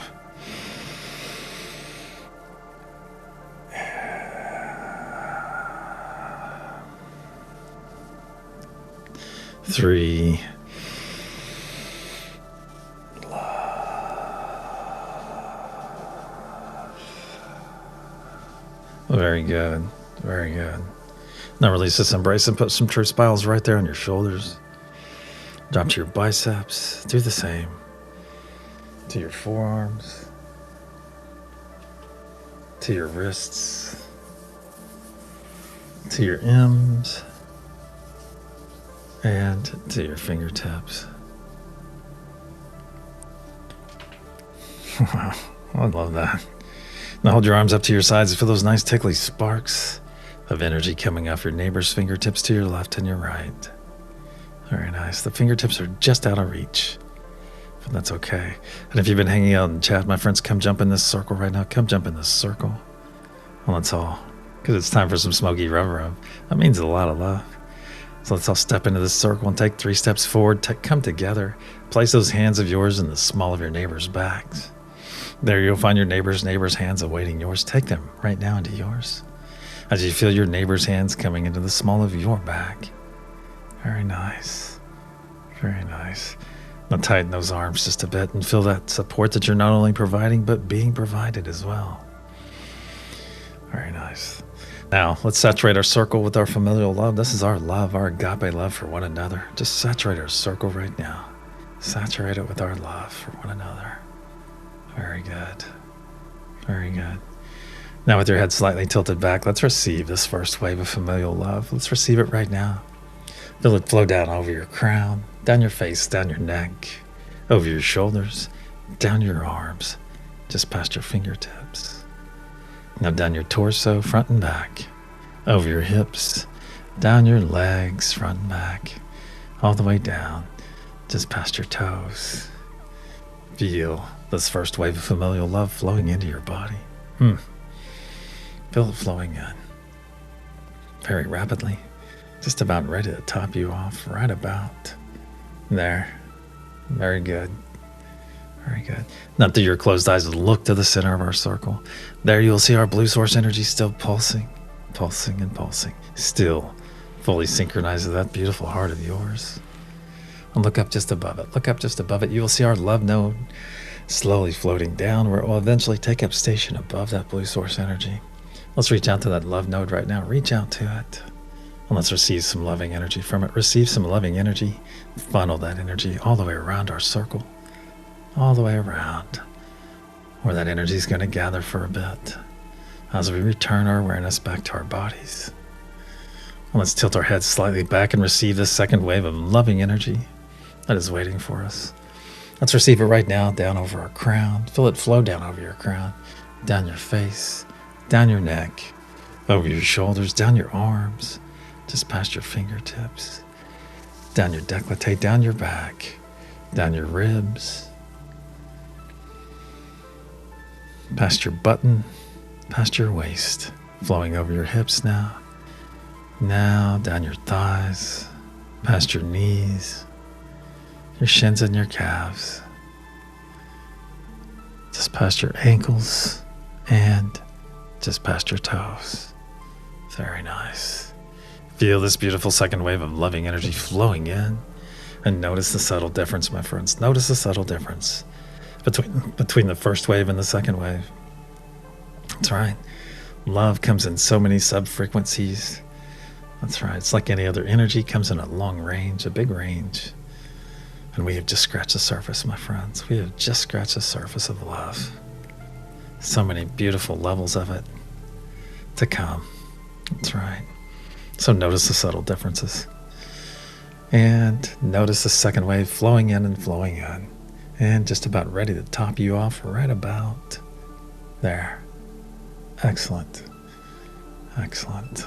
3. Very good. Very good. Now release this embrace and put some true smiles right there on your shoulders. Drop to your biceps. Do the same. To your forearms. To your wrists. To your M's. And to your fingertips. Wow, I love that. Now hold your arms up to your sides and feel those nice tickly sparks of energy coming off your neighbor's fingertips to your left and your right. Very nice. The fingertips are just out of reach, but that's okay. And if you've been hanging out in chat, my friends, come jump in this circle right now. Come jump in this circle. Well, that's all, because it's time for some smoky rub. That means a lot of love. So let's all step into this circle and take 3 steps forward. Come together. Place those hands of yours in the small of your neighbor's backs. There you'll find your neighbor's hands awaiting yours. Take them right now into yours. As you feel your neighbor's hands coming into the small of your back. Very nice. Very nice. Now tighten those arms just a bit and feel that support that you're not only providing, but being provided as well. Very nice. Now, let's saturate our circle with our familial love. This is our love, our agape love for one another. Just saturate our circle right now. Saturate it with our love for one another. Very good. Very good. Now, with your head slightly tilted back, let's receive this first wave of familial love. Let's receive it right now. Feel it flow down over your crown, down your face, down your neck, over your shoulders, down your arms, just past your fingertips. Now down your torso, front and back, over your hips, down your legs, front and back, all the way down, just past your toes. Feel this first wave of familial love flowing into your body. Feel it flowing in very rapidly, just about ready to top you off right about there. Very good. Very good. Now through your closed eyes, look to the center of our circle. There you'll see our blue source energy still pulsing, pulsing and pulsing. Still fully synchronized with that beautiful heart of yours. And look up just above it. Look up just above it. You will see our love node slowly floating down where it will eventually take up station above that blue source energy. Let's reach out to that love node right now. Reach out to it. And let's receive some loving energy from it. Receive some loving energy. Funnel that energy all the way around our circle. All the way around. where that energy is going to gather for a bit as we return our awareness back to our bodies. Well, let's tilt our heads slightly back and receive this second wave of loving energy that is waiting for us. Let's receive it right now, down over our crown. Feel it flow down over your crown, down your face, down your neck, over your shoulders, down your arms, just past your fingertips, down your décolleté, down your back, down your ribs, past your button, past your waist, flowing over your hips now. Now down your thighs, past your knees, your shins and your calves, just past your ankles, and just past your toes. Very nice. Feel this beautiful second wave of loving energy flowing in, and notice the subtle difference, my friends. Notice the subtle difference between the first wave and the second wave. That's right. Love comes in so many sub-frequencies. That's right. It's like any other energy, comes in a long range, a big range. And we have just scratched the surface, my friends. We have just scratched the surface of love. So many beautiful levels of it to come. That's right. So notice the subtle differences. And notice the second wave flowing in and flowing in. And just about ready to top you off right about there. Excellent. Excellent.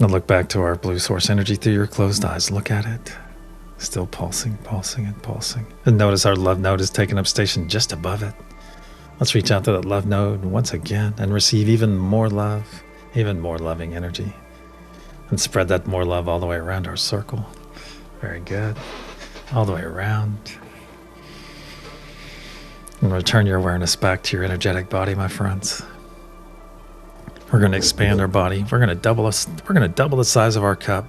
Now look back to our blue source energy through your closed eyes. Look at it. Still pulsing, pulsing, and pulsing. And notice our love node is taking up station just above it. Let's reach out to that love node once again and receive even more love, even more loving energy. And spread that more love all the way around our circle. Very good. All the way around. And return your awareness back to your energetic body, my friends. We're going to expand our body. We're going to double the size of our cup.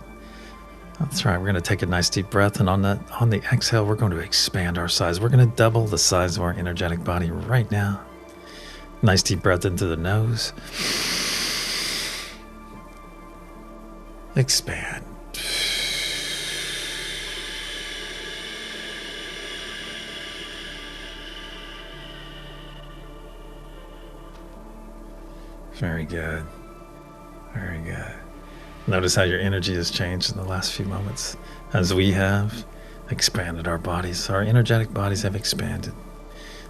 That's right. We're going to take a nice deep breath, and on the exhale, we're going to expand our size. We're going to double the size of our energetic body right now. Nice deep breath into the nose. Expand. Very good. Very good. Notice how your energy has changed in the last few moments as we have expanded our bodies. Our energetic bodies have expanded.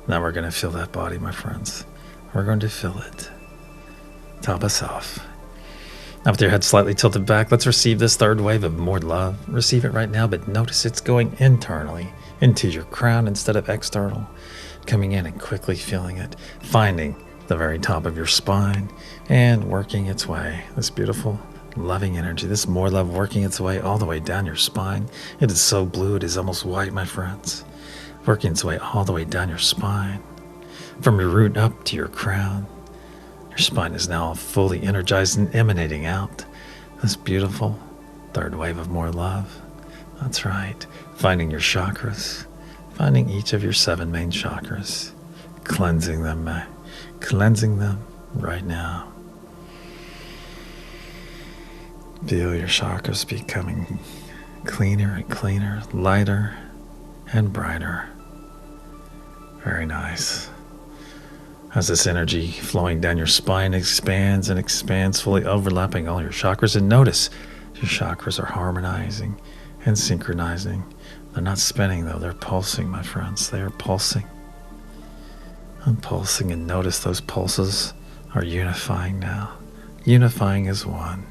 Now we're going to fill that body, my friends. We're going to fill it. Top us off. Now with your head slightly tilted back, let's receive this third wave of more love. Receive it right now, but notice it's going internally into your crown instead of external. Coming in and quickly feeling it. Finding the very top of your spine and working its way. This beautiful, loving energy. This more love working its way all the way down your spine. It is so blue, it is almost white, my friends. Working its way all the way down your spine. From your root up to your crown. Your spine is now fully energized and emanating out this beautiful third wave of more love. That's right. Finding your chakras. Finding each of your 7 main chakras. Cleansing them, cleansing them right now. Feel your chakras becoming cleaner and cleaner, lighter and brighter. Very nice. As this energy flowing down your spine expands and expands, fully overlapping all your chakras. And notice your chakras are harmonizing and synchronizing. They're not spinning though, they're pulsing, my friends. They are pulsing. And pulsing, and notice those pulses are unifying now. Unifying as one.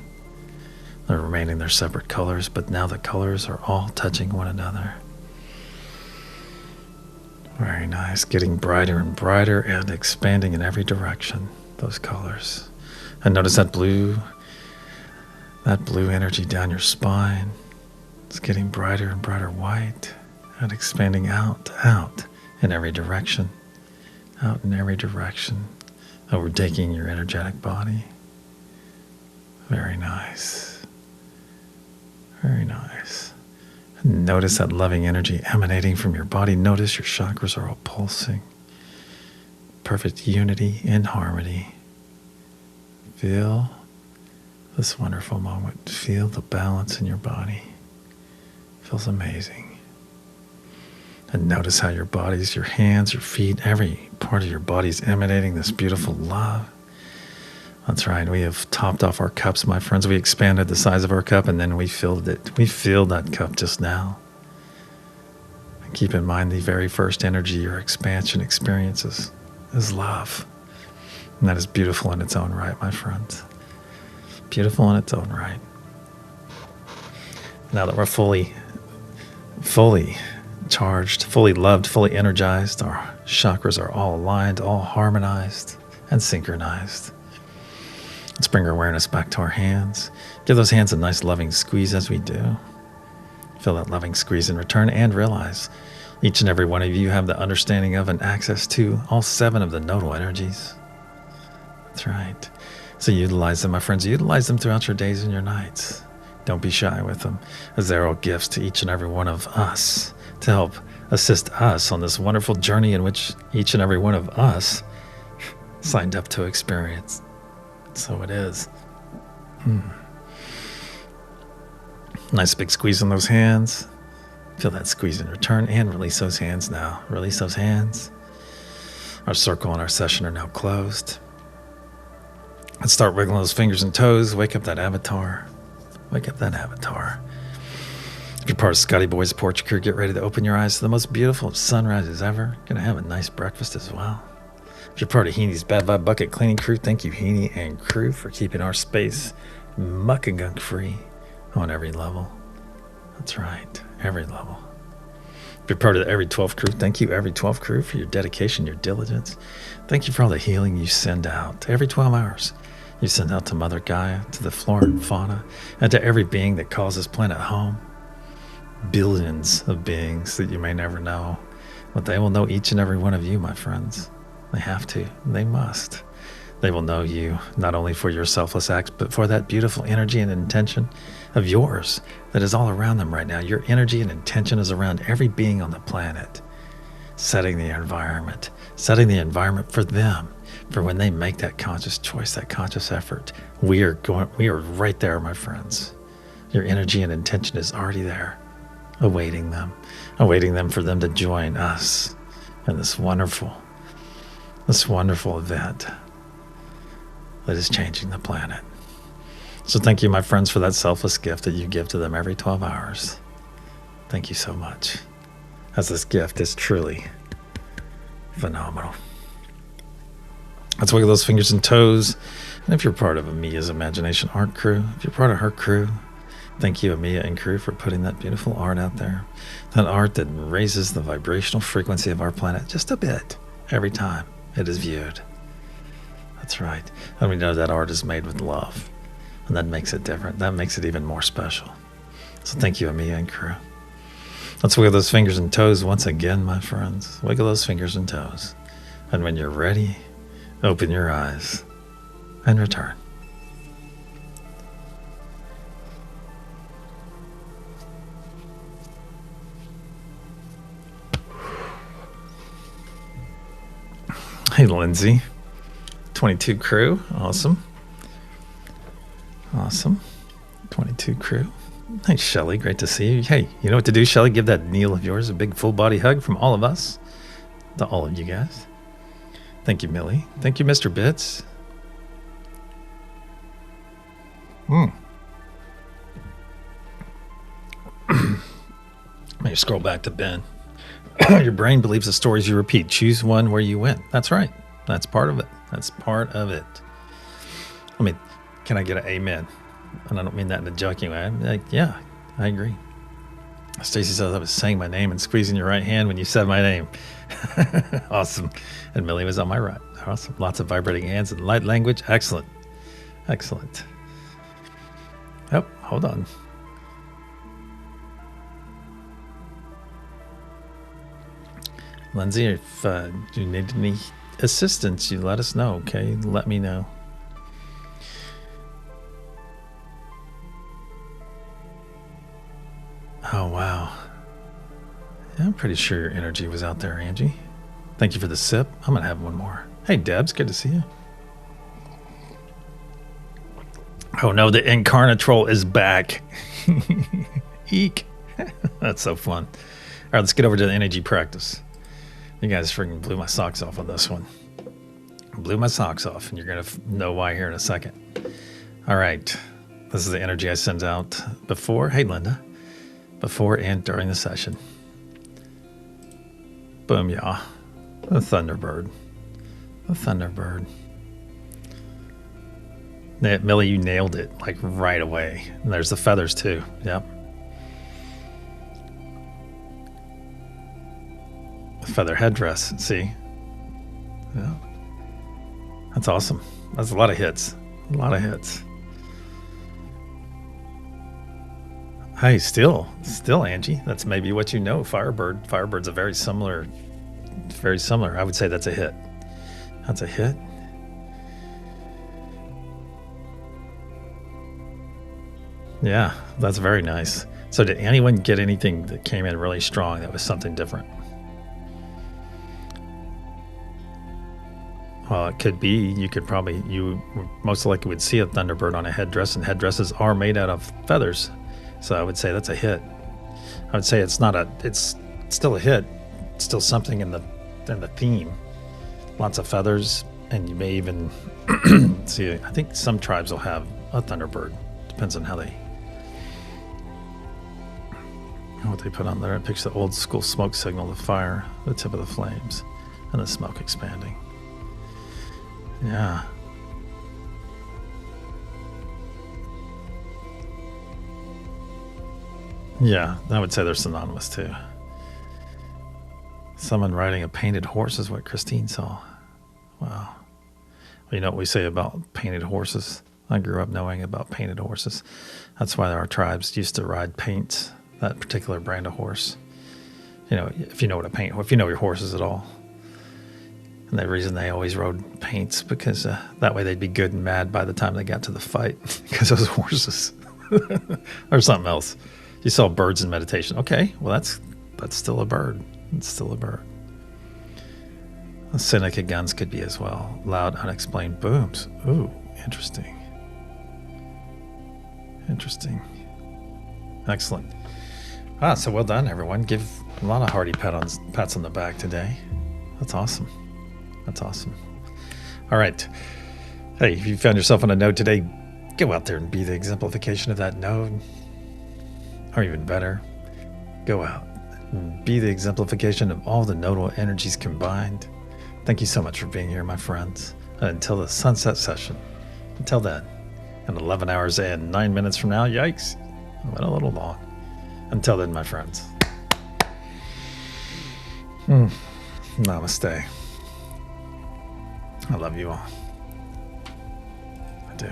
They're remaining their separate colors, but now the colors are all touching one another. Very nice. Getting brighter and brighter and expanding in every direction, those colors. And notice that blue energy down your spine. It's getting brighter and brighter white and expanding out in every direction. Out in every direction, overtaking your energetic body. Very nice. Very nice. Notice that loving energy emanating from your body. Notice your chakras are all pulsing. Perfect unity and harmony. Feel this wonderful moment. Feel the balance in your body. Feels amazing. And notice how your bodies, your hands, your feet, every part of your body is emanating this beautiful love. That's right. We have topped off our cups, my friends. We expanded the size of our cup, and then we filled it. We filled that cup just now. And keep in mind the very first energy your expansion experiences is love. And that is beautiful in its own right, my friends. Beautiful in its own right. Now that we're fully charged, fully loved, fully energized, our chakras are all aligned, all harmonized and synchronized. Let's bring our awareness back to our hands. Give those hands a nice loving squeeze as we do. Feel that loving squeeze in return and realize each and every one of you have the understanding of and access to all 7 of the nodal energies. That's right. So utilize them, my friends. Utilize them throughout your days and your nights. Don't be shy with them, as they're all gifts to each and every one of us to help assist us on this wonderful journey in which each and every one of us signed up to experience. So it is. Nice big squeeze on those hands. Feel that squeeze in return and release those hands now. Release those hands. Our circle and our session are now closed. Let's start wiggling those fingers and toes. Wake up that avatar. Wake up that avatar. If you're part of Scotty Boy's Porch Crew, get ready to open your eyes to the most beautiful of sunrises ever. Gonna have a nice breakfast as well. If you're part of Heeny's Bad Vibe Bucket Cleaning Crew, thank you, Heeny and crew, for keeping our space muck and gunk free on every level. That's right, every level. If you're part of the Every 12 crew, thank you, Every 12 crew, for your dedication, your diligence. Thank you for all the healing you send out every 12 hours. You send out to Mother Gaia, to the flora and fauna, and to every being that calls this planet home. Billions of beings that you may never know, but they will know each and every one of you, my friends. They have to. They must. They will know you, not only for your selfless acts, but for that beautiful energy and intention of yours that is all around them right now. Your energy and intention is around every being on the planet, setting the environment for them, for when they make that conscious choice, that conscious effort. We are right there, my friends. Your energy and intention is already there, awaiting them for them to join us in this wonderful event that is changing the planet. So thank you, my friends, for that selfless gift that you give to them every 12 hours. Thank you so much, as this gift is truly phenomenal. Let's wiggle those fingers and toes. And if you're part of Amia's Imagination Art Crew, if you're part of her crew, thank you, Amia and crew, for putting that beautiful art out there. That art that raises the vibrational frequency of our planet just a bit every time it is viewed. That's right. And we know that art is made with love. And that makes it different. That makes it even more special. So thank you, Amia and crew. Let's wiggle those fingers and toes once again, my friends. Wiggle those fingers and toes. And when you're ready, open your eyes and return. Hey, Lindsay. 22 crew. Awesome. 22 crew. Hey, Shelly. Great to see you. Hey, you know what to do, Shelly? Give that Neil of yours a big full body hug from all of us to all of you guys. Thank you, Millie. Thank you, Mr. Bits. Maybe scroll back to Ben. Your brain believes the stories you repeat. Choose one where you win. That's right. That's part of it. That's part of it. I mean, can I get an amen? And I don't mean that in a joking way. I'm like, yeah, I agree. Stacy says I was saying my name and squeezing your right hand when you said my name. Awesome. And Millie was on my right. Awesome. Lots of vibrating hands and light language. Excellent. Excellent. Oh, hold on. Lindsay, if you need any assistance, you let us know, okay? Let me know. Oh, wow. Yeah, I'm pretty sure your energy was out there, Angie. Thank you for the sip. I'm going to have one more. Hey, Debs, good to see you. Oh, no, the Incarnatrol is back. Eek. That's so fun. right, let's get over to the energy practice. You guys freaking blew my socks off on this one. Blew my socks off, and you're going to know why here in a second. All right. This is the energy I send out before. Hey, Linda. Before and during the session. Boom, yeah. A Thunderbird. A Thunderbird. Millie, you nailed it, like right away. And there's the feathers, too. Yep. Feather headdress. See? Yeah. That's awesome. That's a lot of hits. A lot of hits. Hey, still, Angie. That's maybe what you know. Firebird. Firebird's a very similar. I would say that's a hit. That's a hit. Yeah, that's very nice. So did anyone get anything that came in really strong that was something different? Well, it could be. You most likely would see a Thunderbird on a headdress, and headdresses are made out of feathers. So I would say that's a hit. I would say it's still a hit. It's still something in the theme. Lots of feathers, and you may even see. I think some tribes will have a Thunderbird. Depends on what they put on there. It picks the old school smoke signal, the fire, the tip of the flames, and the smoke expanding. Yeah. Yeah, I would say they're synonymous too. Someone riding a painted horse is what Christine saw. Wow. Well, you know what we say about painted horses? I grew up knowing about painted horses. That's why our tribes used to ride paints, that particular brand of horse. You know, if you know if you know your horses at all. And the reason they always rode paints, because that way they'd be good and mad by the time they got to the fight, because those horses. Or something else. You saw birds in meditation. Okay, well that's still a bird. It's still a bird. The Seneca guns could be as well. Loud, unexplained booms. Ooh, interesting. Interesting. Excellent. So well done, everyone. Give a lot of hearty pats on the back today. That's awesome. That's awesome. All right. Hey, if you found yourself on a node today, go out there and be the exemplification of that node. Or even better, go out and be the exemplification of all the nodal energies combined. Thank you so much for being here, my friends. And until the sunset session, until then, in 11 hours and 9 minutes from now, yikes, I went a little long. Until then, my friends. Namaste. I love you all. I do.